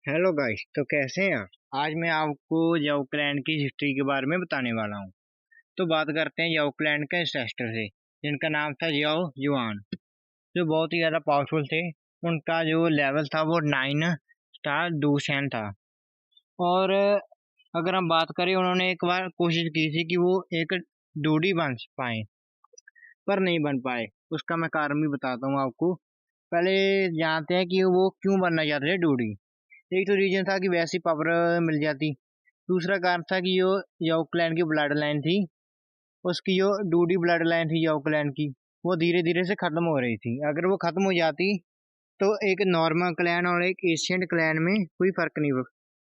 Hello guys, तो कैसे हैं आप। आज मैं आपको याओक्लैंड की हिस्ट्री के बारे में बताने वाला हूँ। तो बात करते हैं याओक्लैंड के एंसेस्टर से, जिनका नाम था याओ जुआन, जो बहुत ही ज़्यादा पावरफुल थे। उनका जो लेवल था वो 9 स्टार डूशन था। और अगर हम बात करें, उन्होंने एक बार कोशिश की थी कि वो एक डूडी बन पाए, पर नहीं बन पाए। उसका मैं कारण भी बताता हूँ आपको। पहले जानते हैं कि वो क्यों बनना चाहते थे डूडी। एक तो रीजन था कि वैसी पावर मिल जाती। दूसरा कारण था कि जो याओक्लैंड की ब्लड लाइन थी, उसकी जो डूडी ब्लड लाइन थी याओक्लैंड की, वो धीरे धीरे से खत्म हो रही थी। अगर वो खत्म हो जाती तो एक नॉर्मल क्लैन और एक एशियंट क्लैन में कोई फर्क नहीं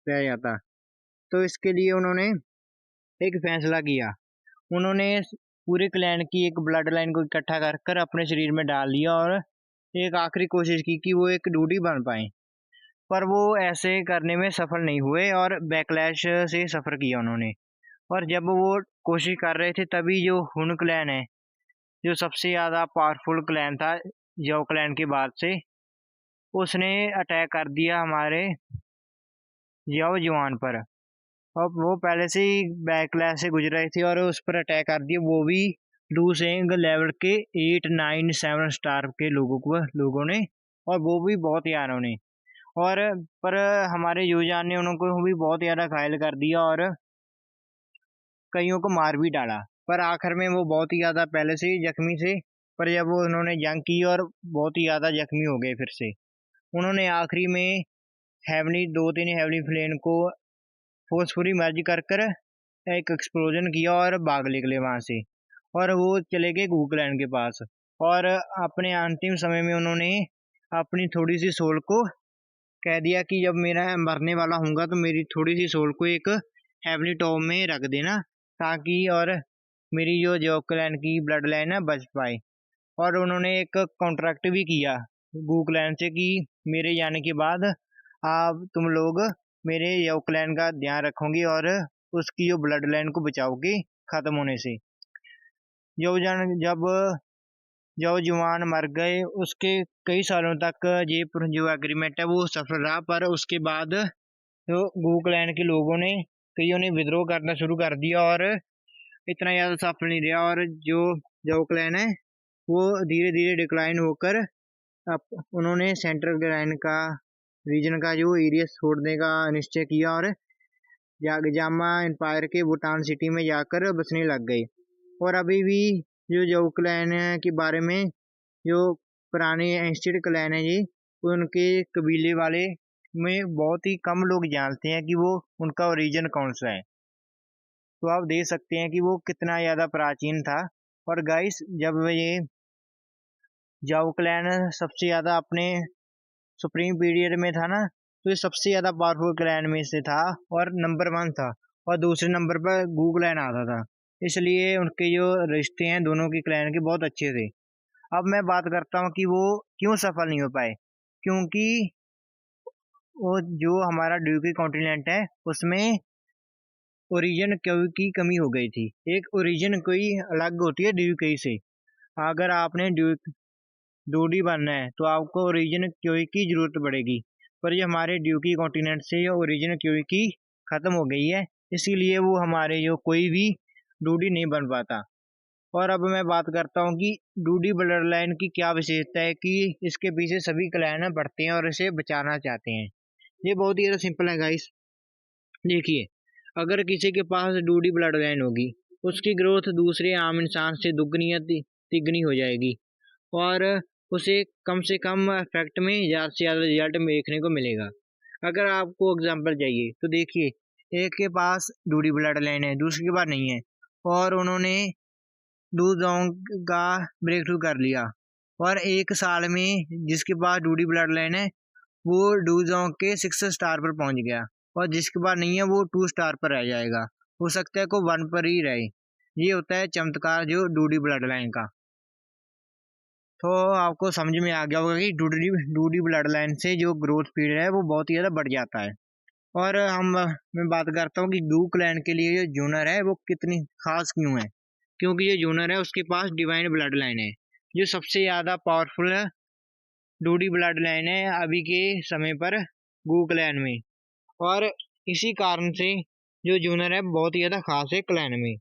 रह जाता। तो इसके लिए उन्होंने एक फैसला किया। उन्होंने पूरे क्लैन की एक ब्लड लाइन को इकट्ठा कर कर अपने शरीर में डाल लिया और एक आखिरी कोशिश की कि वो एक डूडी बन पाए। पर वो ऐसे करने में सफल नहीं हुए और बैकलैश से सफ़र किया उन्होंने। और जब वो कोशिश कर रहे थे, तभी जो हुन क्लैन है, जो सबसे ज़्यादा पावरफुल क्लैन था जो क्लैन के बाद से, उसने अटैक कर दिया हमारे जियाओ जुआन पर। और वो पहले से ही बैकलैश से गुजर रहे थे और उस पर अटैक कर दिया, वो भी डू सेंग लेवल के 8 9 7 स्टार के लोगों ने। और वो भी बहुत यारों ने। और पर हमारे यूजान ने उनको भी बहुत ज़्यादा घायल कर दिया और कईयों को मार भी डाला। पर आखिर में वो बहुत ही ज़्यादा पहले से ही जख्मी थे। पर जब वो उन्होंने जंग की और बहुत ही ज़्यादा जख्मी हो गए फिर से, उन्होंने आखिरी में हेवनी 2 3 हेवनी फ्लेन को फोर्सफुली मर्ज कर कर एक एक्सप्लोजन किया और भाग निकले वहाँ से। और वो चले गए गूकलैंड के पास। और अपने अंतिम समय में उन्होंने अपनी थोड़ी सी सोल को कह दिया कि जब मेरा मरने वाला हूँगा तो मेरी थोड़ी सी सोल को एक हेवनी टॉप में रख देना, ताकि और मेरी जो जोकलैंड की ब्लड लाइन है बच पाए। और उन्होंने एक कॉन्ट्रैक्ट भी किया गूकलैंड से कि मेरे जाने के बाद आप तुम लोग मेरे योकलैंड का ध्यान रखोगे और उसकी जो ब्लड लाइन को बचाओगे खत्म होने से। जब जो जवान मर गए, उसके कई सालों तक ये जो एग्रीमेंट है वो सफल रहा। पर उसके बाद जो गूकलैंड के लोगों ने, कईयों ने विद्रोह करना शुरू कर दिया और इतना ज़्यादा सफल नहीं रहा। और जो जोकलैन है वो धीरे धीरे डिक्लाइन होकर उन्होंने सेंट्रल लाइन का रीजन का जो एरिया छोड़ने का निश्चय किया और जामा एम्पायर के भूटान सिटी में जाकर बसने लग गए। और अभी भी जो जो क्लैन के बारे में जो पुराने एंशिएंट क्लैन है जी, उनके कबीले वाले में बहुत ही कम लोग जानते हैं कि वो उनका ओरिजिन कौन सा है। तो आप देख सकते हैं कि वो कितना ज़्यादा प्राचीन था। और गाइस, जब ये जाओ क्लैन सबसे ज़्यादा अपने सुप्रीम पीरियड में था ना, तो ये सबसे ज़्यादा पावरफुल क्लैन में से था और नंबर 1 था। और दूसरे नंबर पर गू क्लैन आता था। इसलिए उनके जो रिश्ते हैं दोनों के क्लैन के बहुत अच्छे थे। अब मैं बात करता हूँ कि वो क्यों सफल नहीं हो पाए। क्योंकि वो जो हमारा ड्यूकी कॉन्टिनेंट है, उसमें ओरिजिन की कमी हो गई थी। एक ओरिजिन कोई अलग होती है ड्यूकी से। अगर आपने डूडी बनना है तो आपको ओरिजिन क्योई की जरूरत पड़ेगी। पर ये हमारे ड्यूकी कॉन्टिनेंट से ये ओरिजिन क्योई की खत्म हो गई है, इसीलिए वो हमारे जो कोई भी डूडी नहीं बन पाता। और अब मैं बात करता हूँ कि डूडी ब्लड लाइन की क्या विशेषता है कि इसके पीछे सभी क्लैन बढ़ते हैं और इसे बचाना चाहते हैं। ये बहुत ही ज़्यादा सिंपल है गाइस। देखिए, अगर किसी के पास डूडी ब्लड लाइन होगी, उसकी ग्रोथ दूसरे आम इंसान से दुगनी या तिगनी हो जाएगी। और उसे कम से कम इफेक्ट में ज़्यादा से ज़्यादा रिजल्ट देखने को मिलेगा। अगर आपको एग्जांपल चाहिए तो देखिए, एक के पास डूडी ब्लड लाइन है, दूसरे के पास नहीं है। और उन्होंने डू जोंग का ब्रेक थ्रू कर लिया। और 1 साल में जिसके पास डूडी ब्लड लाइन है, वो डू जोंग के 6 स्टार पर पहुंच गया। और जिसके पास नहीं है वो 2 स्टार पर रह जाएगा। हो सकता है को 1 पर ही रहे। ये होता है चमत्कार जो डूडी ब्लड लाइन का। तो आपको समझ में आ गया होगा कि डूडी ब्लड लाइन से जो ग्रोथ पीरियड है वो बहुत ही ज़्यादा बढ़ जाता है। और मैं बात करता हूँ कि डू क्लैन के लिए जो जूनर है वो कितनी खास क्यों है। क्योंकि ये जूनर है, उसके पास डिवाइन ब्लड लाइन है, जो सबसे ज़्यादा पावरफुल डूडी ब्लड लाइन है अभी के समय पर। गू क्लैन में। और इसी कारण से जो जूनर है बहुत ही ज़्यादा खास है क्लैन में।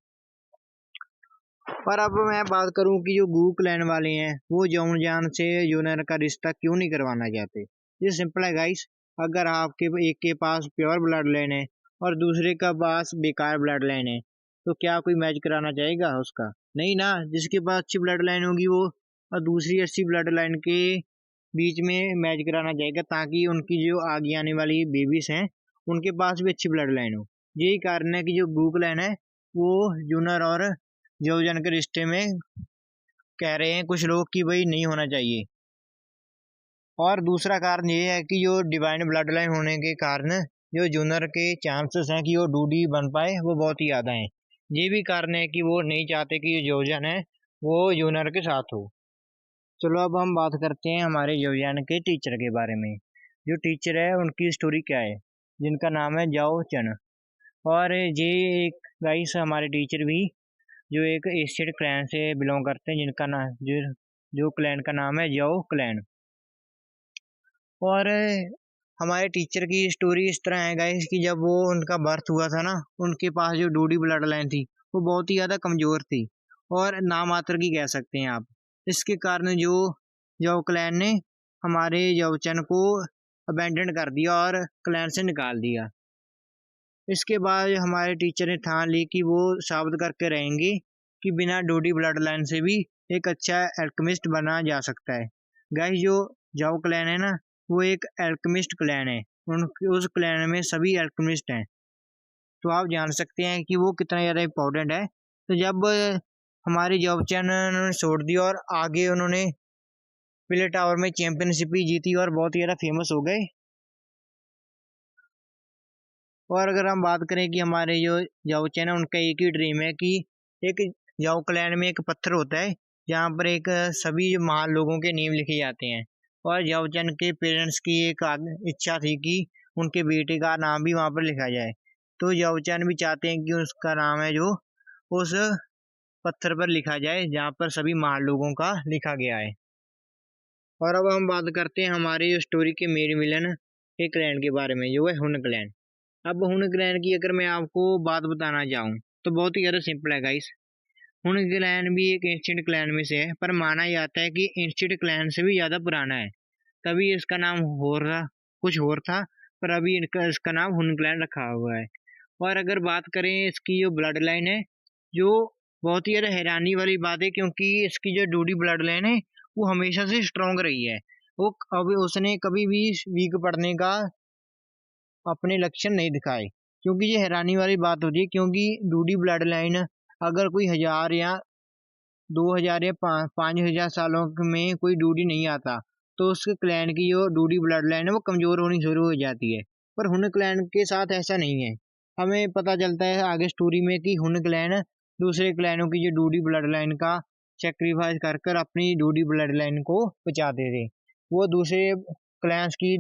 पर अब मैं बात करूं कि जो गू क्लैन वाले हैं वो जॉन से जूनर का रिश्ता क्यों नहीं करवाना चाहते। ये सिंपल है गाइस, अगर आपके एक के पास प्योर ब्लड लाइन है और दूसरे का पास बेकार ब्लड लाइन है तो क्या कोई मैच कराना चाहेगा उसका? नहीं ना। जिसके पास अच्छी ब्लड लाइन होगी वो और दूसरी अच्छी ब्लड लाइन के बीच में मैच कराना चाहेगा, ताकि उनकी जो आगे आने वाली बेबीज हैं उनके पास भी अच्छी ब्लड लाइन हो। यही कारण है कि जो गू क्लैन है वो जूनर और जोजन के रिश्ते में कह रहे हैं कुछ लोग कि भाई नहीं होना चाहिए। और दूसरा कारण ये है कि जो डिवाइन ब्लड लाइन होने के कारण जो जूनर के चांसेस हैं कि वो डूडी बन पाए वो बहुत ही ज़्यादा हैं। ये भी कारण है कि वो नहीं चाहते कि जो जोजन है वो जूनर के साथ हो। चलो अब हम बात करते हैं हमारे जोजन के टीचर के बारे में। जो टीचर है उनकी स्टोरी क्या है, जिनका नाम है जाओ चन। और ये एक गाइस हमारे टीचर भी जो एक एशियड क्लैन से बिलोंग करते हैं, जिनका नाम जो क्लैन का नाम है जाओ क्लैन। और हमारे टीचर की स्टोरी इस तरह है गाइस कि जब वो उनका बर्थ हुआ था ना, उनके पास जो डूडी ब्लड लाइन थी वो बहुत ही ज़्यादा कमज़ोर थी और नामात्र की कह सकते हैं आप। इसके कारण जो जाओ क्लैन ने हमारे जाओचन को अबेंडन कर दिया और क्लैन से निकाल दिया। इसके बाद हमारे टीचर ने ठान ली कि वो साबित करके रहेंगे कि बिना डूडी ब्लड लाइन से भी एक अच्छा एल्केमिस्ट बना जा सकता है। गाइस जो जाओ क्लैन है ना वो एक एल्केमिस्ट क्लैन है, उस क्लैन में सभी एल्केमिस्ट हैं। तो आप जान सकते हैं कि वो कितना ज़्यादा इम्पोर्टेंट है। तो जब हमारे जॉबचन उन्होंने छोड़ दिया और आगे उन्होंने पिले टावर में चैंपियनशिप भी जीती और बहुत ही ज़्यादा फेमस हो गए। और अगर हम बात करें कि हमारे जो जाओचन है उनका एक ही ड्रीम है कि एक जाओ क्लैन में एक पत्थर होता है जहाँ पर एक सभी महान लोगों के नेम लिखे जाते हैं। और जाओचन के पेरेंट्स की एक इच्छा थी कि उनके बेटे का नाम भी वहाँ पर लिखा जाए। तो जाओचन भी चाहते हैं कि उसका नाम है जो उस पत्थर पर लिखा जाए जहाँ पर सभी महान लोगों का लिखा गया है। और अब हम बात करते हैं हमारे जो स्टोरी के मेन विलन के क्लैन के बारे में, जो है हुन क्लैन। अब हुन क्लैन की अगर मैं आपको बात बताना चाहूँ तो बहुत ही ज़्यादा सिंपल है गाइस। हुन क्लैन भी एक एंशिएंट क्लैन में से है, पर माना जाता है कि एंशिएंट क्लैन से भी ज़्यादा पुराना है। तभी इसका नाम हो रहा कुछ और था, पर अभी इसका नाम हुन क्लैन रखा हुआ है। और अगर बात करें इसकी जो ब्लड लाइन है, जो बहुत ही ज़्यादा हैरानी वाली बात है, क्योंकि इसकी जो डूडी ब्लड लाइन है वो हमेशा से स्ट्रॉन्ग रही है। वो अभी उसने कभी भी वीक पड़ने का अपने लक्षण नहीं दिखाए। क्योंकि ये हैरानी वाली बात होती है, क्योंकि डूडी ब्लड लाइन अगर कोई 1000 या 2000 या 5000 सालों में कोई डूडी नहीं आता तो उसके क्लैन की जो डूडी ब्लड लाइन है वो कमजोर होनी शुरू हो जाती है। पर हुन क्लैन के साथ ऐसा नहीं है। हमें पता चलता है आगे स्टोरी में कि हुन क्लैन दूसरे क्लैनों की जो डूडी ब्लड लाइन का सेक्रीफाइस कर कर अपनी डूडी ब्लड लाइन को बचाते थे। वो दूसरे क्लैंस की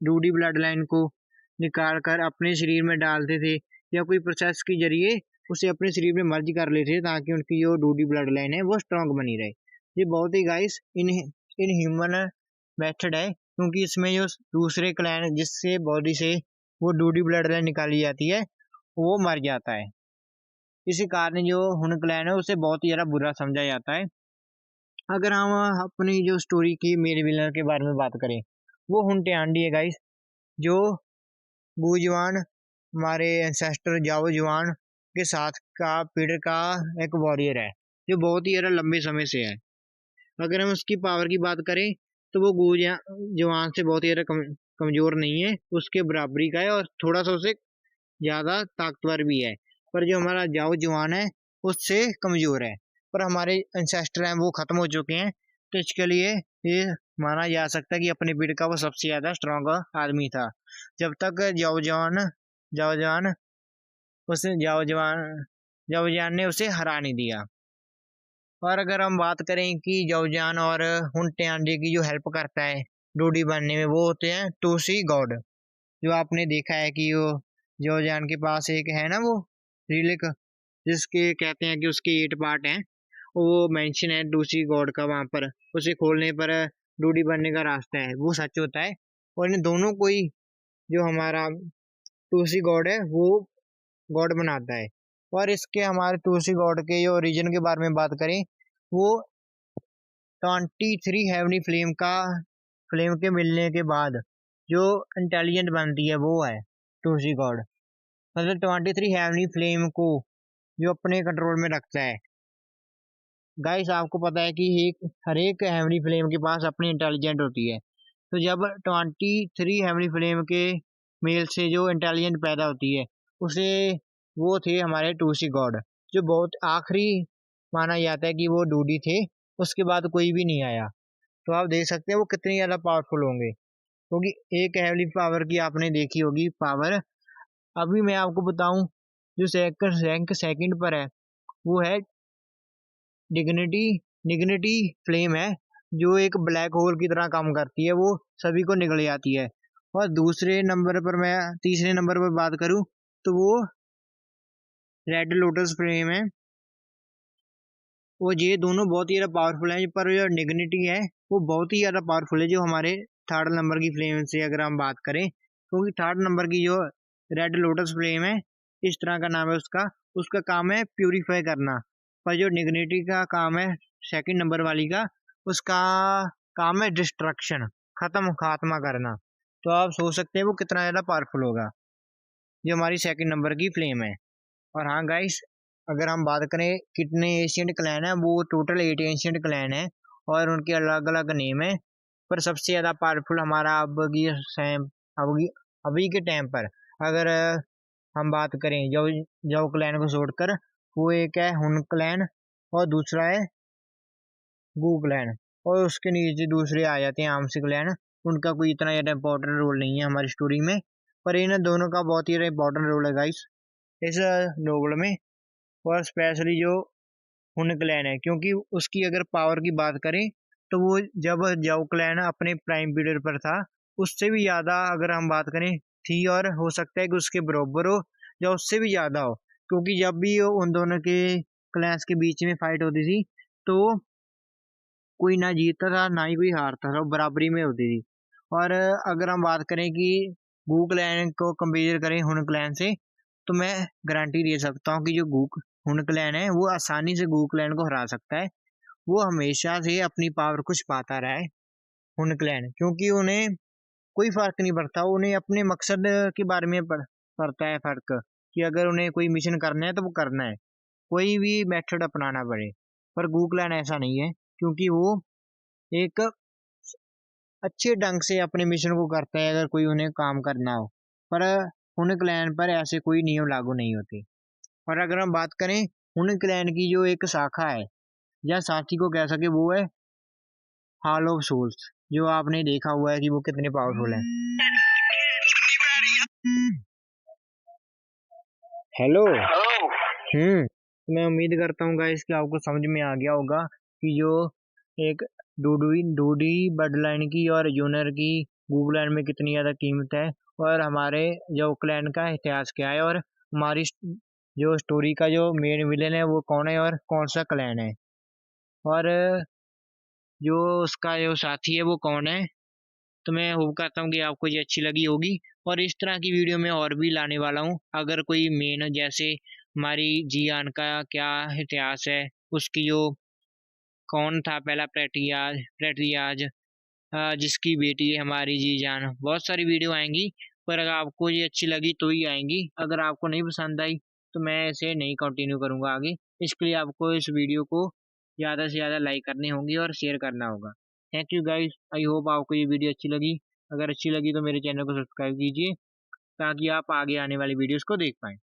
डूडी ब्लड लाइन को निकाल कर अपने शरीर में डालते थे या कोई प्रोसेस के जरिए उसे अपने शरीर में मर्ज कर लेते थे, ताकि उनकी जो डूडी ब्लड लाइन है वो स्ट्रांग बनी रहे। ये बहुत ही गाइस इन ह्यूमन मेथड है, क्योंकि इसमें जो दूसरे क्लैन जिससे बॉडी से वो डूडी ब्लड लाइन निकाली जाती है वो मर जाता है। इसी कारण जो हुन क्लैन है उसे बहुत ही ज़्यादा बुरा समझा जाता है। अगर हम अपनी जो स्टोरी की मेरे विलन के बारे में बात करें, वो हुन टियांडी है गाइस, जो बूजवान हमारे एंसेस्टर जाओ जुआन के साथ का पीढ़ का एक वॉरियर है, जो बहुत ही ज़्यादा लंबे समय से है। अगर हम उसकी पावर की बात करें तो वो जवान से बहुत ही ज़्यादा कमज़ोर नहीं है, उसके बराबरी का है और थोड़ा सा उससे ज़्यादा ताकतवर भी है। पर जो हमारा जाओ जवान है उससे कमज़ोर है। पर हमारे एंसेस्टर हैं वो ख़त्म हो चुके हैं, तो इसके लिए ये माना जा सकता है कि अपनी पीढ़ का वो सबसे ज़्यादा स्ट्रॉन्ग आदमी था। जब तक जाओ जवान उसे जाओ जवान ने उसे हरा नहीं दिया। और अगर हम बात करें कि जाओजान और हुन आंडे की जो हेल्प करता है डोडी बनने में, वो होते हैं टूसी गॉड। जो आपने देखा है कि वो जाओजान के पास एक है ना वो रिलिक, जिसके कहते हैं कि उसके 8 पार्ट हैं। वो मेंशन है टूसी गॉड का वहाँ पर, उसे खोलने पर डोडी बनने का रास्ता है, वो सच होता है। और इन दोनों को ही जो हमारा तुलसी गॉड है वो गॉड बनाता है। और इसके हमारे तुलसी गॉड के जो ओरिजिन के बारे में बात करें, वो 23 हेवनी फ्लेम के मिलने के बाद जो इंटेलिजेंट बनती है वो है तुलसी गॉड। मतलब 23 हेवनी फ्लेम को जो अपने कंट्रोल में रखता है। गाइस आपको पता है कि हर एक हेवनी फ्लेम के पास अपनी इंटेलिजेंट होती है। तो जब 23 हेवनी फ्लेम के मेल से जो इंटेलिजेंट पैदा होती है, उसे वो थे हमारे टूसी गॉड, जो बहुत आखिरी माना जाता है कि वो डूडी थे। उसके बाद कोई भी नहीं आया। तो आप देख सकते हैं वो कितने ज्यादा पावरफुल होंगे, क्योंकि एक हेवली पावर की आपने देखी होगी पावर। अभी मैं आपको बताऊं, जो रैंक सेकंड पर है वो है डिग्निटी। डिग्निटी फ्लेम है, जो एक ब्लैक होल की तरह काम करती है, वो सभी को निगल जाती है। और तीसरे नंबर पर बात करूं तो वो रेड लोटस फ्लेम है। वो ये दोनों बहुत ही ज्यादा पावरफुल है, पर जो डिग्निटी है वो बहुत ही ज्यादा पावरफुल है, जो हमारे थर्ड नंबर की फ्लेम से अगर हम बात करें। क्योंकि थर्ड नंबर की जो रेड लोटस फ्लेम है, इस तरह का नाम है उसका उसका काम है प्यूरिफाई करना। पर जो डिग्निटी का काम है सेकंड नंबर वाली का, उसका काम है डिस्ट्रक्शन, खात्मा करना। तो आप सोच सकते हैं वो कितना ज्यादा पावरफुल होगा, जो हमारी सेकंड नंबर की फ्लेम है। और हाँ गाइस, अगर हम बात करें कितने एशियंट क्लैन है, वो टोटल 8 एशियंट क्लैन है और उनके अलग अलग नेम है। पर सबसे ज्यादा पावरफुल हमारा अभी अभी के टाइम पर अगर हम बात करें जो जो क्लैन को छोड़कर, वो एक है हुन क्लैन और दूसरा है गू क्लैन। और उसके नीचे दूसरे आ जाते हैं आमसी क्लैन। उनका कोई इतना ज्यादा इंपॉर्टेंट रोल नहीं है हमारी स्टोरी में, पर इन दोनों का बहुत ही इंपॉर्टेंट रोल है गाइस इस नोवेल में। और स्पेशली जो हुन क्लैन है, क्योंकि उसकी अगर पावर की बात करें तो वो जब जाओ क्लैन अपने प्राइम पीरियड पर था, उससे भी ज्यादा अगर हम बात करें थी, और हो सकता है कि उसके बराबर हो या उससे भी ज्यादा हो। क्योंकि जब भी उन दोनों के क्लैंस के बीच में फाइट होती थी, तो कोई ना जीतता था ना ही कोई हारता था, बराबरी में होती थी। और अगर हम बात करें कि गू क्लैन को कंपेयर करें हुन क्लैन से, तो मैं गारंटी दे सकता हूँ कि जो हुन क्लैन है वो आसानी से गू क्लैन को हरा सकता है। वो हमेशा से अपनी पावर को छुपाता रहा है हुन क्लैन, क्योंकि उन्हें कोई फर्क नहीं पड़ता। उन्हें अपने मकसद के बारे में पड़ता है फर्क, कि अगर उन्हें कोई मिशन करना है तो वो करना है, कोई भी मेथड अपनाना पड़े। पर गू क्लैन ऐसा नहीं है, क्योंकि वो एक अच्छे ढंग से अपने मिशन को करता है अगर कोई उन्हें काम करना हो। पर उन क्लैन पर ऐसे कोई नियम लागू नहीं होते। और अगर हम बात करें उन क्लैन की जो एक शाखा है या साथी को कह सके, वो है हॉल ऑफ सोल्स, जो आपने देखा हुआ है कि वो कितने पावरफुल है। हेलो। मैं उम्मीद करता हूँ गाइस कि आपको समझ में आ गया होगा कि जो एक डूडी डूडी बर्ड लाइन की और जूनियर की गूगल लैंड में कितनी ज्यादा कीमत है, और हमारे जो क्लैन का इतिहास क्या है, और हमारी जो स्टोरी का जो मेन विलेन है वो कौन है और कौन सा क्लैन है, और जो उसका जो साथी है वो कौन है। तो मैं होप करता हूँ कि आपको ये अच्छी लगी होगी, और इस तरह की वीडियो मैं और भी लाने वाला हूँ। अगर कोई मेन जैसे हमारी जियान का क्या इतिहास है, उसकी जो कौन था पहला प्रेटियाज जिसकी बेटी है हमारी जी जान, बहुत सारी वीडियो आएंगी। पर अगर आपको ये अच्छी लगी तो ही आएंगी, अगर आपको नहीं पसंद आई तो मैं इसे नहीं कंटिन्यू करूंगा आगे। इसके लिए आपको इस वीडियो को ज़्यादा से ज़्यादा लाइक करने होंगे और शेयर करना होगा। Thank you guys, I hope आपको ये वीडियो अच्छी लगी। अगर अच्छी लगी तो मेरे चैनल को सब्सक्राइब कीजिए, ताकि आप आगे आने वाली वीडियोस को देख पाएँ।